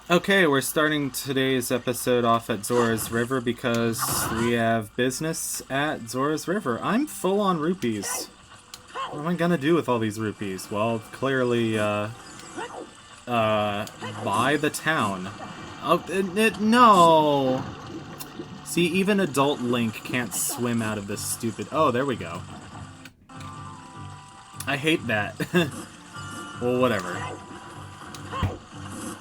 Okay, we're starting today's episode off at Zora's River because we have business at Zora's River. I'm full on rupees. What am I gonna do with all these rupees? Well, clearly, buy the town. Oh, no! See, even adult Link can't swim out of this stupid... Oh, there we go. I hate that. Well, whatever.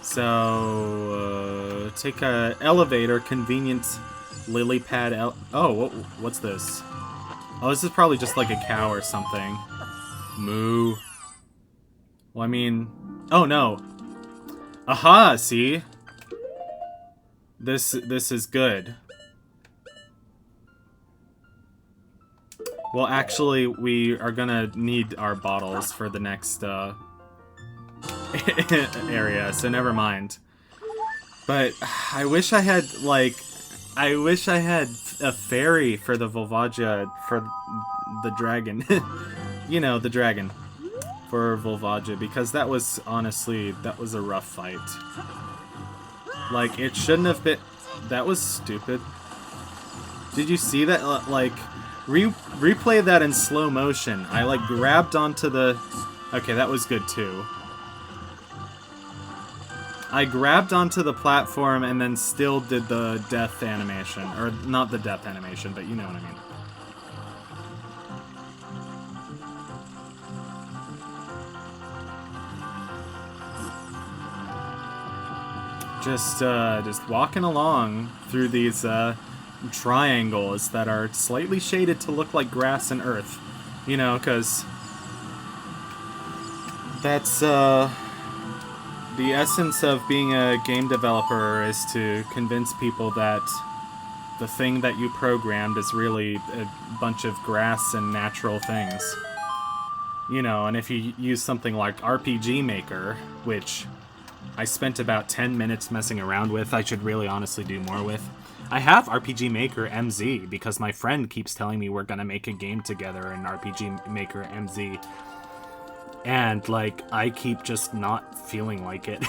So, take a elevator, convenient lily pad Oh, what's this? Oh, this is probably just like a cow or something. Moo. Well, I mean... Oh, no. Aha, see? This is good. Well, actually, we are gonna need our bottles for the next, area, so never mind. But I wish I had, like... I wish I had a fairy for the Volvagia, for the dragon. You know, the dragon. For Volvagia, because that was, honestly, that was a rough fight. Like, it shouldn't have been... That was stupid. Did you see that? Like, replay that in slow motion. I, like, grabbed onto the... Okay, that was good, too. I grabbed onto the platform and then still did the death animation. Or, not the death animation, but you know what I mean. Just walking along through these, triangles that are slightly shaded to look like grass and earth. You know, because that's, the essence of being a game developer is to convince people that the thing that you programmed is really a bunch of grass and natural things. You know, and if you use something like RPG Maker, which I spent about 10 minutes messing around with, I should really honestly do more with. I have RPG Maker MZ because my friend keeps telling me we're gonna make a game together in RPG Maker MZ. And, like, I keep just not feeling like it.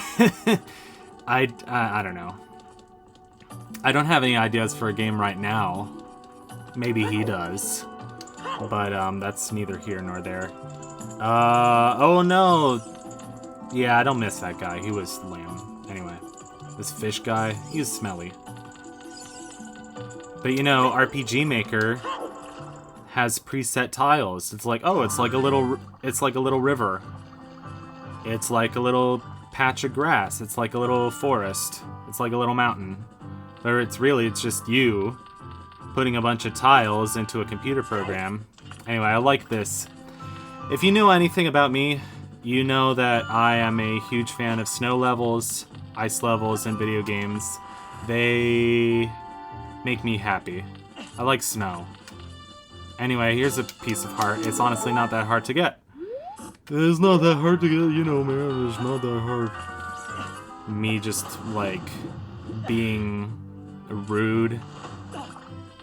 I don't know. I don't have any ideas for a game right now. Maybe he does. But, that's neither here nor there. Oh no! Yeah, I don't miss that guy. He was lame. Anyway. This fish guy, he's smelly. But, you know, RPG Maker has preset tiles. It's like, oh, it's like a little river. It's like a little patch of grass. It's like a little forest. It's like a little mountain. But it's just you putting a bunch of tiles into a computer program. Anyway, I like this. If you know anything about me, you know that I am a huge fan of snow levels, ice levels, and video games. They make me happy. I like snow. Anyway, here's a piece of heart. It's honestly not that hard to get. It's not that hard to get, you know, man. It's not that hard. Me just, like, being rude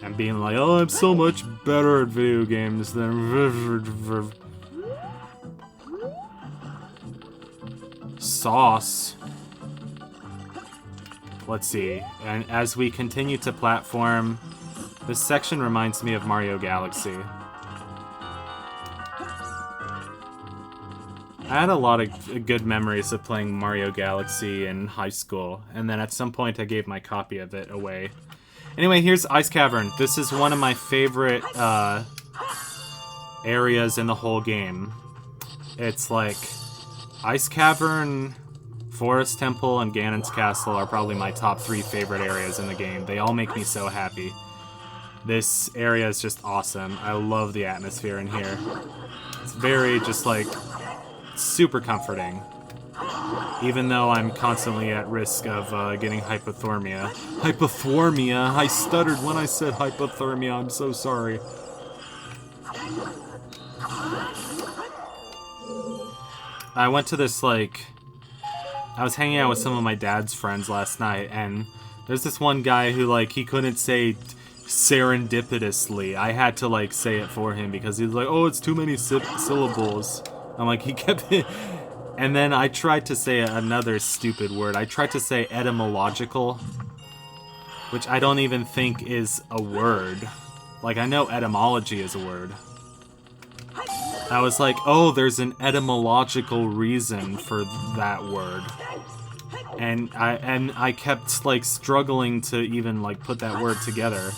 and being like, oh, I'm so much better at video games than... Sauce. Let's see. And as we continue to platform... This section reminds me of Mario Galaxy. I had a lot of good memories of playing Mario Galaxy in high school, and then at some point I gave my copy of it away. Anyway, here's Ice Cavern. This is one of my favorite areas in the whole game. It's like Ice Cavern, Forest Temple, and Ganon's Castle are probably my top 3 favorite areas in the game. They all make me so happy. This area is just awesome. I love the atmosphere in here. It's very just like super comforting. Even though I'm constantly at risk of getting hypothermia. Hypothermia? I stuttered when I said hypothermia. I'm so sorry. I went to this, like... I was hanging out with some of my dad's friends last night, and there's this one guy who, like, he couldn't say serendipitously. I had to, like, say it for him because he was like, oh, it's too many syllables. I'm like, he kept it... And then I tried to say another stupid word. I tried to say etymological, which I don't even think is a word. Like, I know etymology is a word. I was like, oh, there's an etymological reason for that word. And I kept, like, struggling to even, like, put that word together.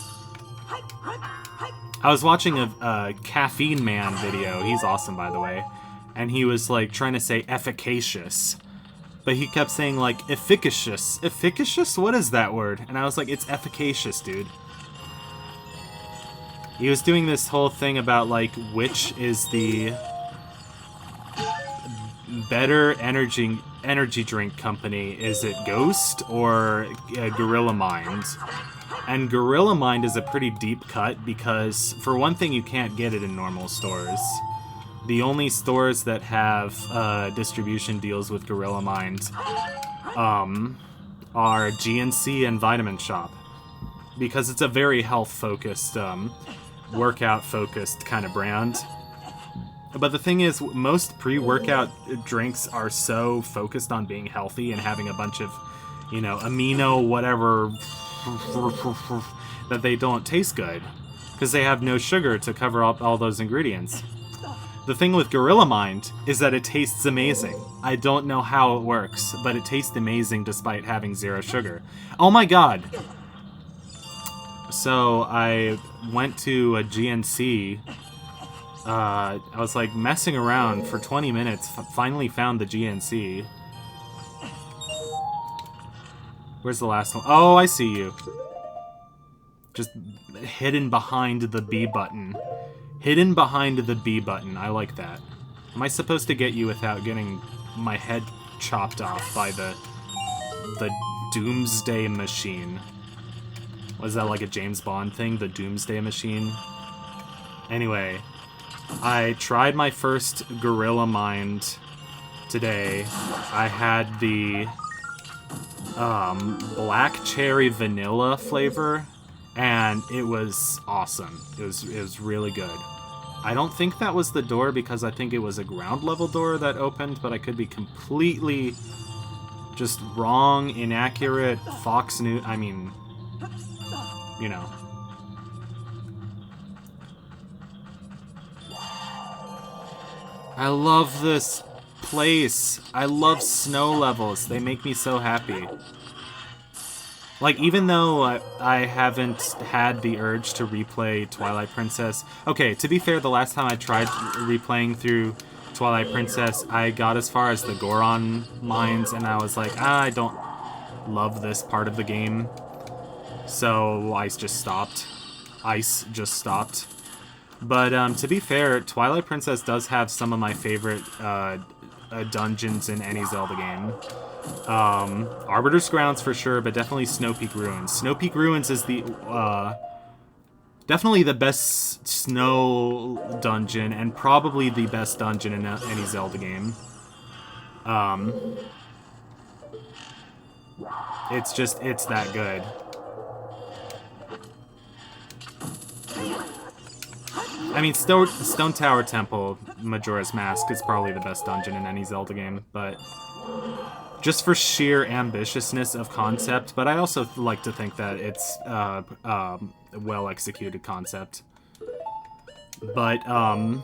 I was watching a Caffeine Man video. He's awesome, by the way. And he was, like, trying to say efficacious. But he kept saying, like, efficacious. Efficacious? What is that word? And I was like, it's efficacious, dude. He was doing this whole thing about, like, which is the better energy drink company. Is it Ghost or Gorilla Mind? And Gorilla Mind is a pretty deep cut because, for one thing, you can't get it in normal stores. The only stores that have distribution deals with Gorilla Mind are GNC and Vitamin Shop. Because it's a very health-focused, workout-focused kind of brand. But the thing is, most pre-workout drinks are so focused on being healthy and having a bunch of, you know, amino whatever that they don't taste good. Because they have no sugar to cover up all those ingredients. The thing with Gorilla Mind is that it tastes amazing. I don't know how it works, but it tastes amazing despite having 0 sugar. Oh my god! So I went to a GNC. I was like messing around for 20 minutes, finally found the GNC. Where's the last one? Oh, I see you. Just hidden behind the B button. Hidden behind the B button. I like that. Am I supposed to get you without getting my head chopped off by the Doomsday Machine? Was that like a James Bond thing? The Doomsday Machine? Anyway, I tried my first Gorilla Mind today. I had the black cherry vanilla flavor, and it was awesome. It was really good. I don't think that was the door because I think it was a ground level door that opened, but I could be completely just wrong, inaccurate, Fox News. I mean, you know. I love this place. I love snow levels. They make me so happy. Like, even though I haven't had the urge to replay Twilight Princess... Okay, to be fair, the last time I tried replaying through Twilight Princess, I got as far as the Goron mines, and I was like, I don't love this part of the game. So, Ice just stopped. But, to be fair, Twilight Princess does have some of my favorite dungeons in any Zelda game. Arbiter's Grounds for sure, but definitely Snow Peak Ruins. Snow Peak Ruins is the, definitely the best snow dungeon, and probably the best dungeon in any Zelda game. It's that good. I mean, Stone Tower Temple, Majora's Mask, is probably the best dungeon in any Zelda game, but just for sheer ambitiousness of concept, but I also like to think that it's a well-executed concept. But, I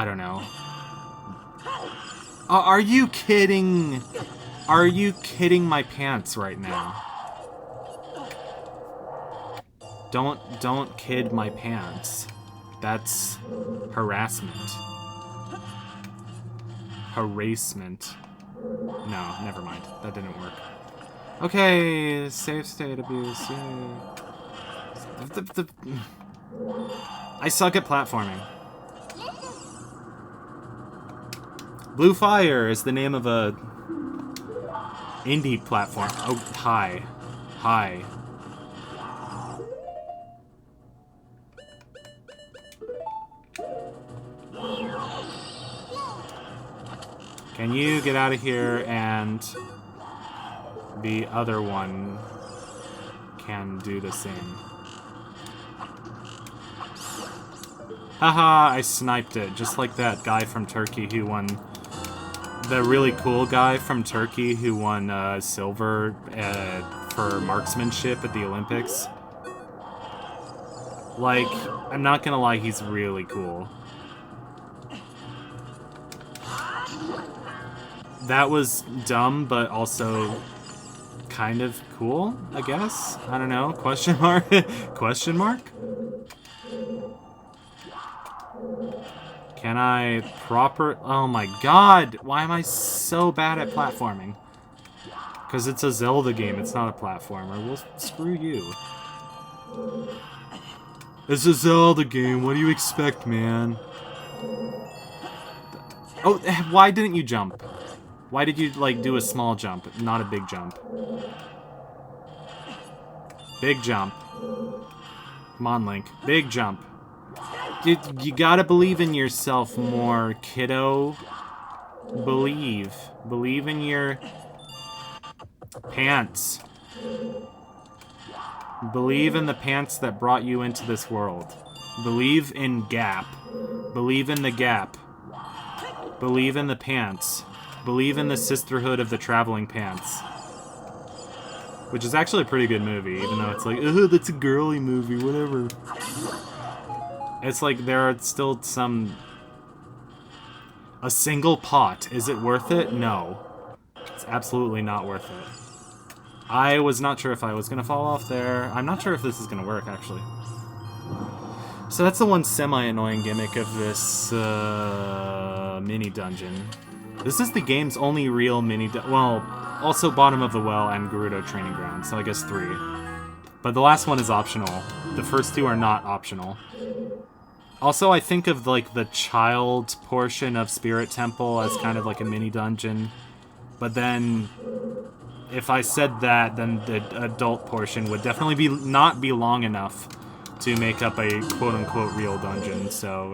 don't know. Are you kidding? Are you kidding my pants right now? Don't kid my pants. That's harassment. Harassment. No, never mind. That didn't work. Okay, safe state abuse. Yay. I suck at platforming. Blue Fire is the name of a indie platform. Oh, hi. Hi. Can you get out of here, and the other one can do the same. Haha, I sniped it, just like that guy from Turkey who won the really cool guy from Turkey who won silver for marksmanship at the Olympics. Like, I'm not gonna lie, he's really cool. That was dumb, but also kind of cool, I guess? I don't know. Question mark? Question mark? Can I oh my god! Why am I so bad at platforming? Because it's a Zelda game, it's not a platformer. Well, screw you. It's a Zelda game, what do you expect, man? Oh, why didn't you jump? Why did you, like, do a small jump, not a big jump? Big jump. Come on, Link. Big jump. You gotta believe in yourself more, kiddo. Believe. Believe in your pants. Believe in the pants that brought you into this world. Believe in Gap. Believe in the Gap. Believe in the pants. Believe in the sisterhood of the traveling pants. Which is actually a pretty good movie, even though it's like, oh, that's a girly movie, whatever. It's like, there are still some... A single pot. Is it worth it? No. It's absolutely not worth it. I was not sure if I was going to fall off there. I'm not sure if this is going to work, actually. So that's the one semi-annoying gimmick of this mini-dungeon. This is the game's only real mini-dungeon. Well, also Bottom of the Well and Gerudo Training Ground, so I guess 3. But the last one is optional. The first 2 are not optional. Also, I think of, like, the child portion of Spirit Temple as kind of like a mini-dungeon. But then, if I said that, then the adult portion would definitely not be long enough to make up a quote-unquote real dungeon, so...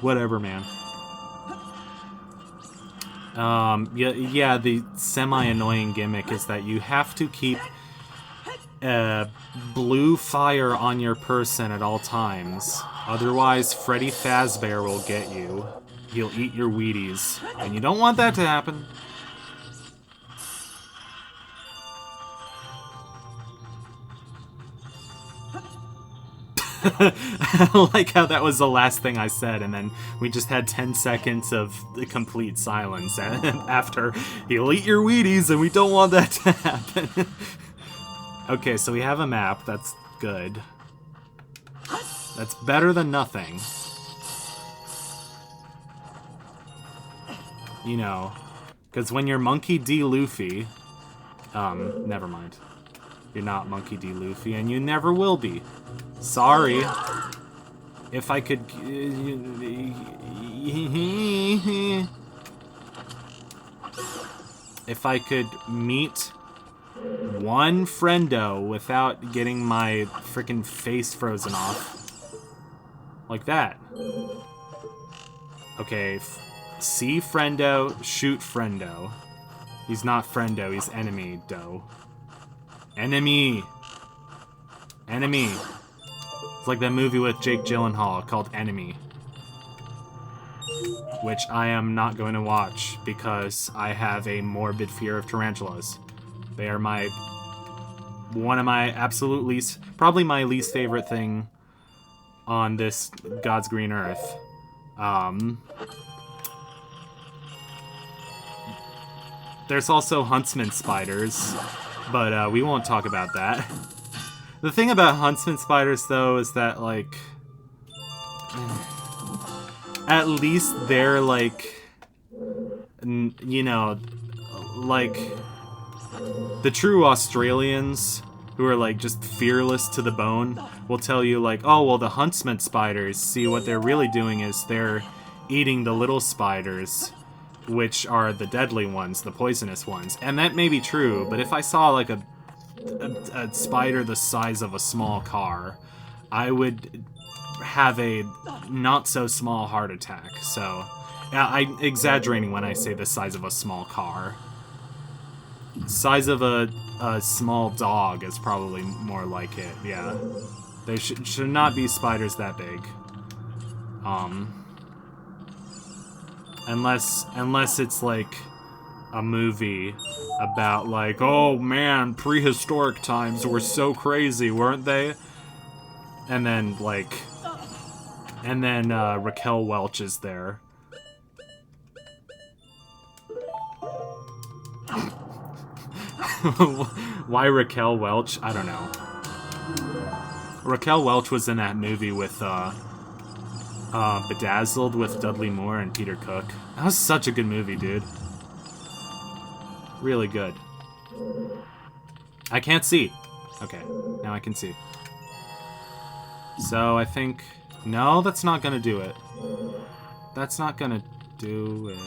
whatever, man. Yeah, the semi-annoying gimmick is that you have to keep blue fire on your person at all times. Otherwise, Freddy Fazbear will get you. He'll eat your Wheaties. And you don't want that to happen. I like how that was the last thing I said, and then we just had 10 seconds of complete silence after he'll eat your Wheaties, and we don't want that to happen. Okay, so we have a map. That's good. That's better than nothing. You know, because when you're Monkey D. Luffy... never mind. You're not Monkey D. Luffy, and you never will be. Sorry. If I could... if I could meet one friendo without getting my freaking face frozen off. Like that. Okay, see friendo, shoot friendo. He's not friendo, he's enemy, dough. Enemy! Enemy! It's like that movie with Jake Gyllenhaal called Enemy. Which I am not going to watch because I have a morbid fear of tarantulas. They are one of my absolute least, probably my least favorite thing on this God's green earth. There's also huntsman spiders, but we won't talk about that. The thing about huntsman spiders, though, is that, like, at least they're, like, you know, like, the true Australians who are, like, just fearless to the bone will tell you, like, oh, well, the huntsman spiders, see, what they're really doing is they're eating the little spiders, which are the deadly ones, the poisonous ones. And that may be true, but if I saw, like, a spider the size of a small car, I would have a not-so-small heart attack. So, yeah, I'm exaggerating when I say the size of a small car. Size of a small dog is probably more like it, yeah. There should not be spiders that big. Unless it's like a movie about like, oh man, prehistoric times were so crazy, weren't they? And then like, Raquel Welch is there. Why Raquel Welch? I don't know. Raquel Welch was in that movie with Bedazzled with Dudley Moore and Peter Cook. That was such a good movie, dude. Really good. I can't see. Okay, now I can see. So I think... No, that's not gonna do it. That's not gonna do it.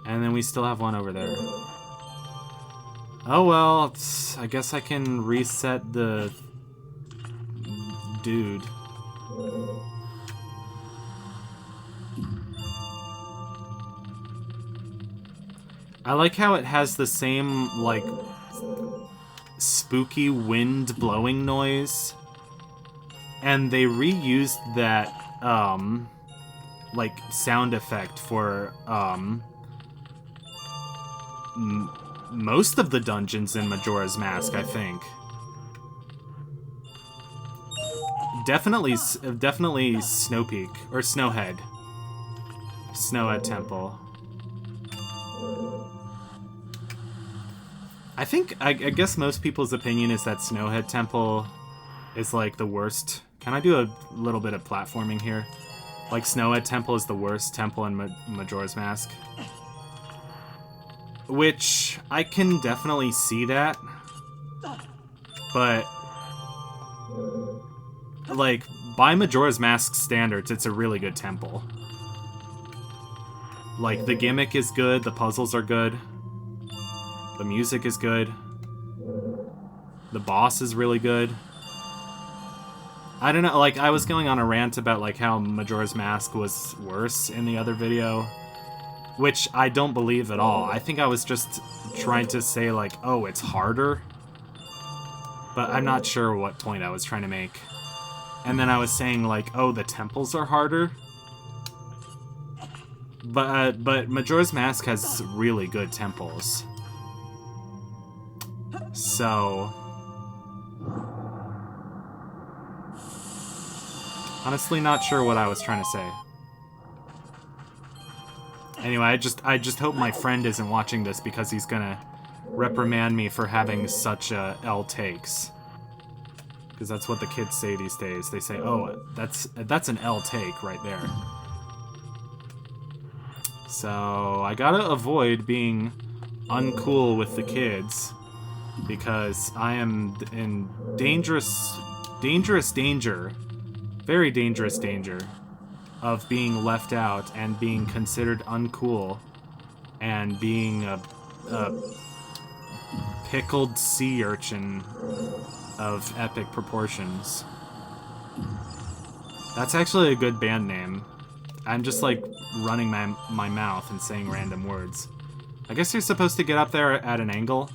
And then we still have one over there. Oh well, I guess I can reset the... dude. I like how it has the same, like, spooky wind blowing noise. And they reused that, like, sound effect for, most of the dungeons in Majora's Mask, I think. Definitely Snow Peak, or Snowhead. Snowhead Temple. I guess most people's opinion is that Snowhead Temple is, like, the worst. Can I do a little bit of platforming here? Like, Snowhead Temple is the worst temple in Majora's Mask. Which, I can definitely see that. But, like, by Majora's Mask standards, it's a really good temple. Like, the gimmick is good, the puzzles are good. The music is good. The boss is really good. I don't know, like, I was going on a rant about, like, how Majora's Mask was worse in the other video. Which I don't believe at all. I think I was just trying to say, like, oh, it's harder. But I'm not sure what point I was trying to make. And then I was saying, like, oh, the temples are harder. But Majora's Mask has really good temples. So... honestly not sure what I was trying to say. Anyway, I just hope my friend isn't watching this because he's gonna reprimand me for having such L takes. Because that's what the kids say these days. They say, oh, that's an L take right there. So, I gotta avoid being uncool with the kids. Because I am in danger, very dangerous danger of being left out and being considered uncool and being a pickled sea urchin of epic proportions. That's actually a good band name. I'm just like running my mouth and saying random words. I guess you're supposed to get up there at an angle.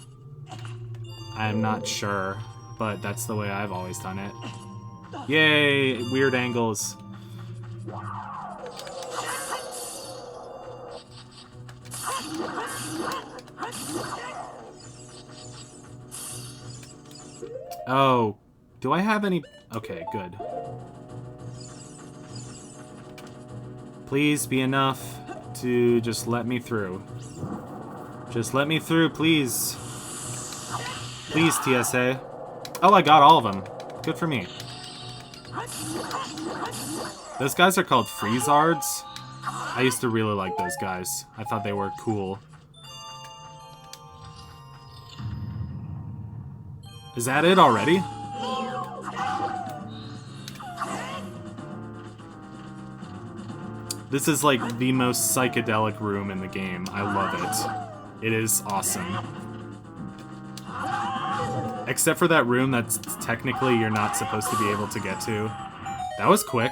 I'm not sure, but that's the way I've always done it. Yay, weird angles. Oh, do I have any... Okay, good. Please be enough to just let me through. Just let me through, please. Please, TSA. Oh, I got all of them. Good for me. Those guys are called Freezards. I used to really like those guys. I thought they were cool. Is that it already? This is like the most psychedelic room in the game. I love it. It is awesome. Except for that room that's technically you're not supposed to be able to get to. That was quick.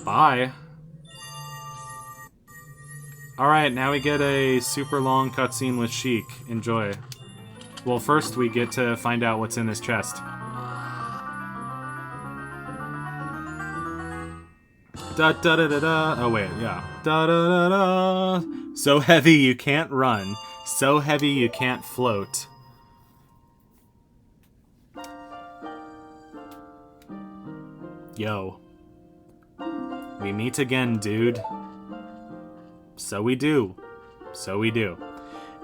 Bye. Alright, now we get a super long cutscene with Sheik. Enjoy. Well, first we get to find out what's in this chest. Da da da da da. Oh wait, yeah. Da da da da. So heavy you can't run. So heavy you can't float. Yo. We meet again, dude. So we do. So we do.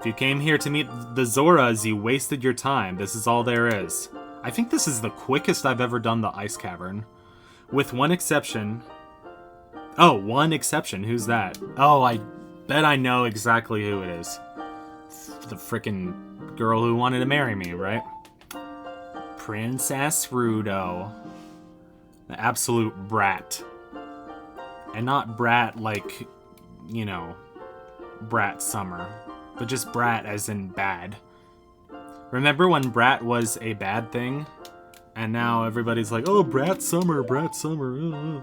If you came here to meet the Zoras, you wasted your time. This is all there is. I think this is the quickest I've ever done the ice cavern. With one exception. Oh, one exception. Who's that? Oh, I bet I know exactly who it is. The frickin' girl who wanted to marry me, right? Princess Rudo. The absolute brat. And not brat like, you know, Brat Summer. But just brat as in bad. Remember when brat was a bad thing? And now everybody's like, oh, Brat Summer, Brat Summer.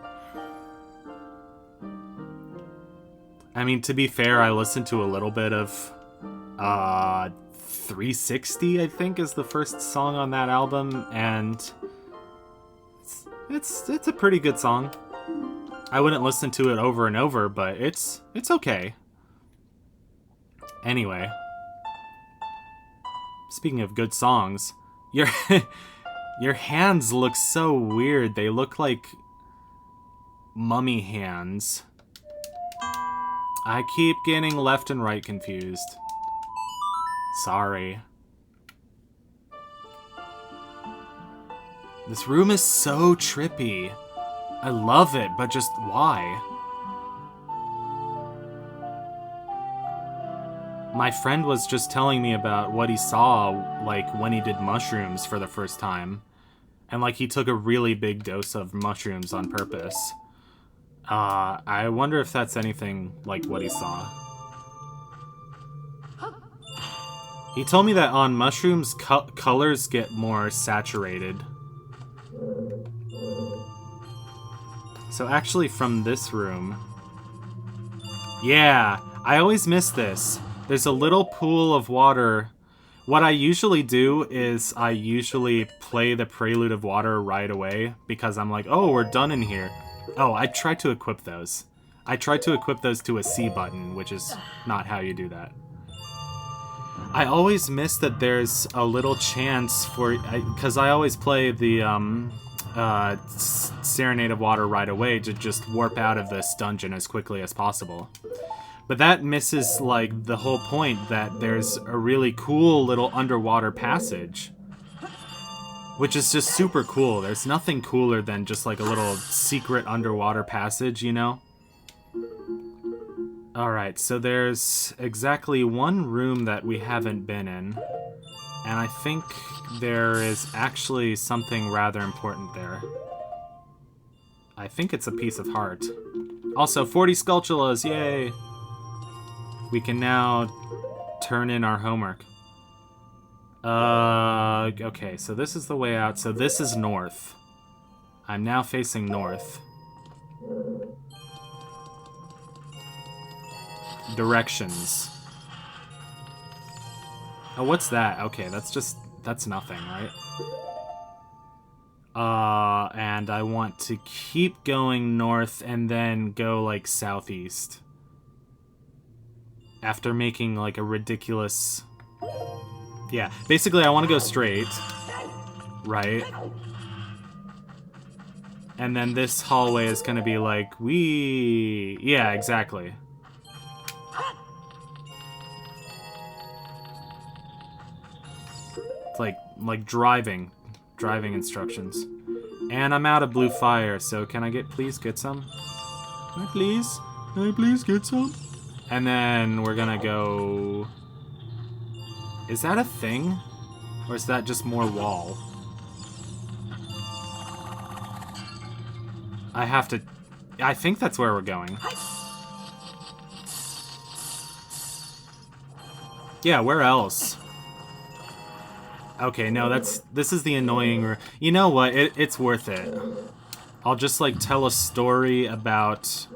I mean, to be fair, I listened to a little bit of 360, I think, is the first song on that album, and it's a pretty good song. I wouldn't listen to it over and over, but it's okay. Anyway, speaking of good songs, your hands look so weird. They look like mummy hands. I keep getting left and right confused. Sorry. This room is so trippy. I love it, but just why? My friend was just telling me about what he saw, like, when he did mushrooms for the first time. And, like, he took a really big dose of mushrooms on purpose. I wonder if that's anything like what he saw. He told me that on mushrooms, colors get more saturated. So actually from this room... Yeah, I always miss this. There's a little pool of water. What I usually do is I usually play the Prelude of Water right away because I'm like, oh, we're done in here. Oh, I tried to equip those. I tried to equip those to a C button, which is not how you do that. I always miss that there's a little chance for... Because I always play the Serenade of Water right away to just warp out of this dungeon as quickly as possible. But that misses, like, the whole point that there's a really cool little underwater passage. Which is just super cool. There's nothing cooler than just, like, a little secret underwater passage, you know? Alright, so there's exactly one room that we haven't been in. And I think there is actually something rather important there. I think it's a piece of heart. Also, 40 Skulltulas, yay! We can now turn in our homework. Okay, so this is the way out. So this is north. I'm now facing north. Directions. Oh, what's that? Okay, that's nothing, right? And I want to keep going north and then go, like, southeast. After making, like, a ridiculous... Yeah, basically I want to go straight. Right? And then this hallway is going to be like, wee... Yeah, exactly. It's like driving instructions. And I'm out of blue fire, so can I please get some? Can I please get some? And then we're gonna go... Is that a thing? Or is that just more wall? I think that's where we're going. Yeah, where else? Okay, no, this is the annoying... You know what? It's worth it. I'll just, like, tell a story about...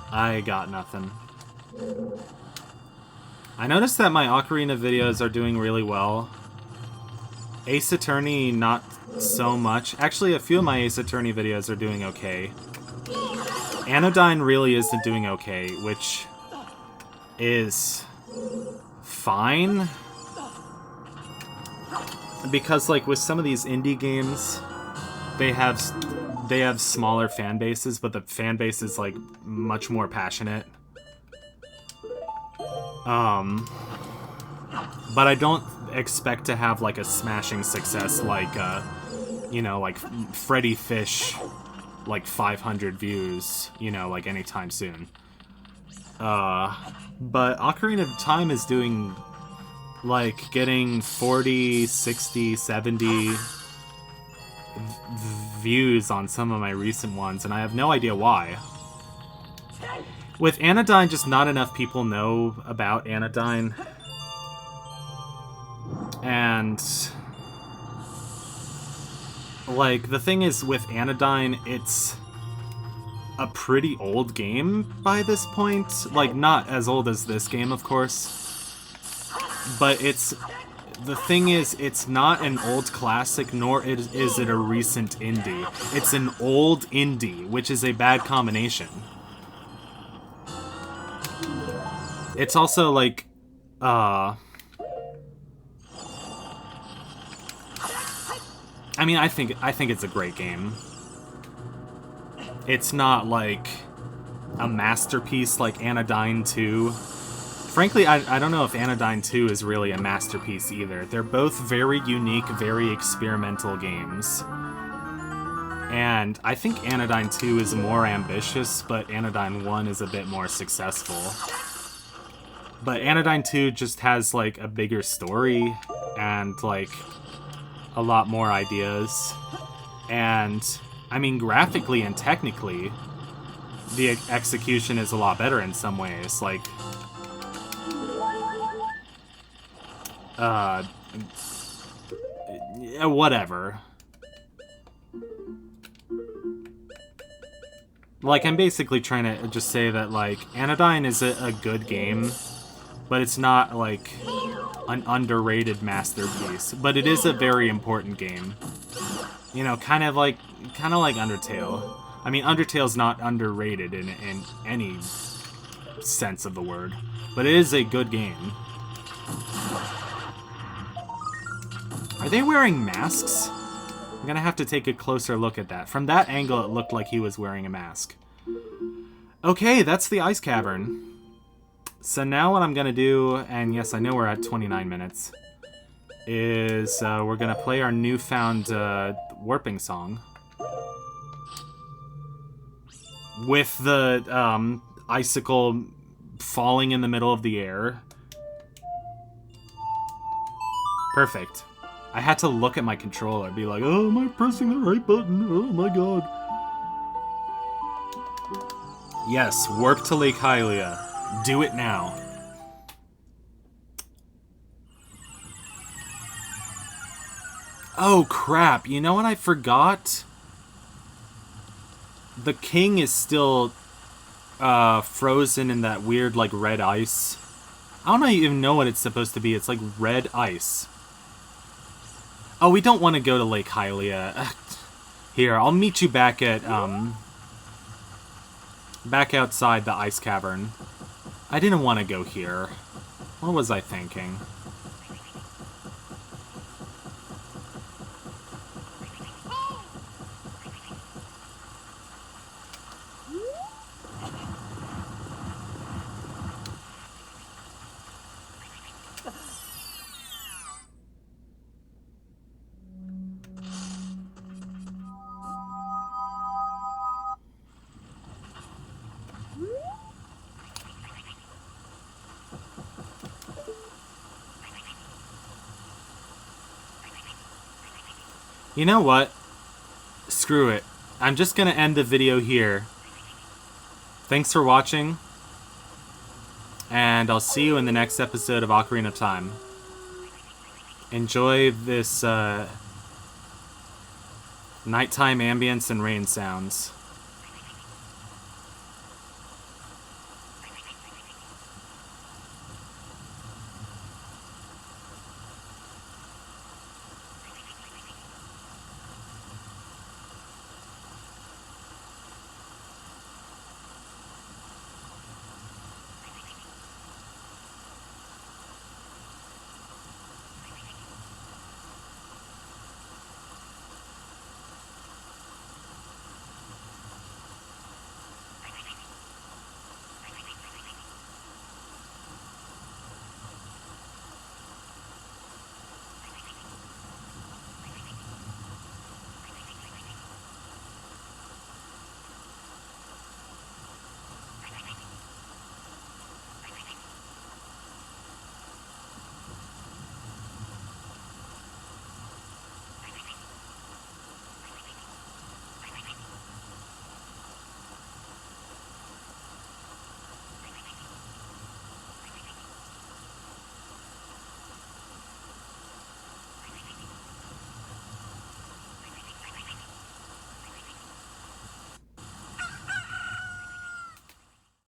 I got nothing. I noticed that my Ocarina videos are doing really well. Ace Attorney, not so much. Actually, a few of my Ace Attorney videos are doing okay. Anodyne really isn't doing okay, which is fine. Because, like, with some of these indie games, they have smaller fan bases, but the fan base is, like, much more passionate. But I don't expect to have, like, a smashing success like, you know, like Freddy Fish, like 500 views, you know, like anytime soon. But Ocarina of Time is doing, like, getting 40, 60, 70 views on some of my recent ones, and I have no idea why. With Anodyne, just not enough people know about Anodyne. And, like, the thing is, with Anodyne, it's a pretty old game by this point. Like, not as old as this game, of course. But it's... The thing is, it's not an old classic, nor is it a recent indie. It's an old indie, which is a bad combination. It's also, like, I mean, I think it's a great game. It's not, like, a masterpiece like Anodyne 2. Frankly, I don't know if Anodyne 2 is really a masterpiece either. They're both very unique, very experimental games. And I think Anodyne 2 is more ambitious, but Anodyne 1 is a bit more successful. But Anodyne 2 just has, like, a bigger story and, like, a lot more ideas. And, I mean, graphically and technically, the execution is a lot better in some ways. Like, whatever. Like, I'm basically trying to just say that, like, Anodyne is a good game, but it's not, like, an underrated masterpiece. But it is a very important game. You know, kind of like Undertale. I mean, Undertale's not underrated in any sense of the word, but it is a good game. Are they wearing masks? I'm gonna have to take a closer look at that. From that angle, it looked like he was wearing a mask. Okay, that's the ice cavern. So now what I'm gonna do, and yes, I know we're at 29 minutes, is we're gonna play our newfound warping song. With the icicle falling in the middle of the air. Perfect. I had to look at my controller and be like, oh, am I pressing the right button? Oh my god. Yes, warp to Lake Hylia. Do it now. Oh crap, you know what I forgot? The king is still frozen in that weird, like, red ice. I don't even know what it's supposed to be. It's like red ice. Oh, we don't want to go to Lake Hylia. Here, I'll meet you back at, back outside the ice cavern. I didn't want to go here. What was I thinking? You know what? Screw it. I'm just gonna end the video here. Thanks for watching, and I'll see you in the next episode of Ocarina of Time. Enjoy this nighttime ambience and rain sounds.